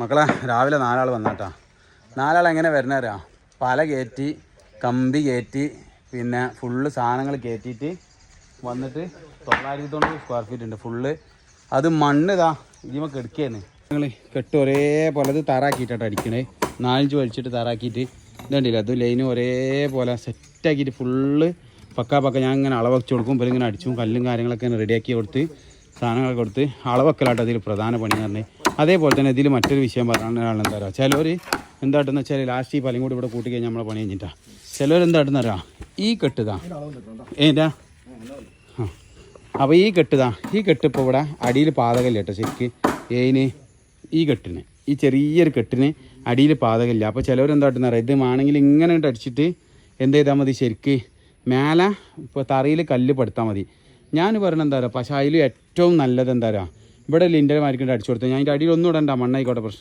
മക്കളെ രാവിലെ 4 ആൾ വന്നാട്ടാ. 4 ആൾ എങ്ങനെ വരുന്നവരാ? പല കയറ്റി, കമ്പി കയറ്റി, പിന്നെ ഫുള്ള് സാധനങ്ങൾ കയറ്റിയിട്ട് വന്നിട്ട് 990 സ്ക്വയർ ഫീറ്റ് ഉണ്ട് ഫുള്ള്. അത് മണ്ണ് ഇതാ ഇതിമ കെടുക്കുകയാണ്. ഞങ്ങൾ കെട്ട് ഒരേപോലെ അത് തറാക്കിയിട്ടാണ് അടിക്കണേ. 4 വലിച്ചിട്ട് തറാക്കിയിട്ട് ഇതുണ്ടല്ലോ, അത് ലൈനും ഒരേപോലെ സെറ്റാക്കിയിട്ട് ഫുള്ള് പക്ക ഞാൻ ഇങ്ങനെ അളവച്ച് കൊടുക്കും. ഇപ്പോൾ ഇങ്ങനെ അടിച്ചും കല്ലും കാര്യങ്ങളൊക്കെ റെഡിയാക്കി കൊടുത്ത് സാധനങ്ങളൊക്കെ കൊടുത്ത് അളവെക്കലാട്ടോ അതിൽ പ്രധാന പണി എന്ന് പറഞ്ഞാൽ. അതേപോലെ തന്നെ ഇതിൽ മറ്റൊരു വിഷയം പറയാനുള്ള എന്താ പറയുക, ചിലവർ എന്താട്ടെന്ന് വെച്ചാൽ ലാസ്റ്റ് ഈ പലയും കൂടി ഇവിടെ കൂട്ടി കഴിഞ്ഞാൽ നമ്മളെ പണി കഴിഞ്ഞിട്ടാണ്. ചിലവർ എന്താട്ടെന്ന് അറിയാം, ഈ കെട്ടുതാ ഏതാ അപ്പോൾ ഈ കെട്ട് ഇപ്പോൾ ഇവിടെ അടിയിൽ പാതകമില്ല കേട്ടോ ശരിക്ക്. ഈ കെട്ടിന് ഈ ചെറിയൊരു കെട്ടിന് അടിയിൽ പാതകമില്ല. അപ്പോൾ ചിലവർ എന്താട്ടെന്ന് അറിയാം, ഇത് വേണമെങ്കിൽ ഇങ്ങനെ അടിച്ചിട്ട് എന്ത് ചെയ്താൽ മതി, ശരിക്ക് മേലെ ഇപ്പോൾ തറയിൽ കല്ല് പെടുത്താൽ മതി. ഞാൻ പറയുന്നത് എന്താ പറയുക, പക്ഷേ അതിൽ ഏറ്റവും നല്ലത് എന്താ പറയുക, ഇവിടെ ലിൻഡർ മാരിക്കൊണ്ട് അടിച്ചു കൊടുത്താൽ ഞാൻ അതിൻ്റെ അടിയിൽ ഒന്നും ഇടണ്ട, മണ്ണായിക്കോട്ടെ പ്രശ്നം.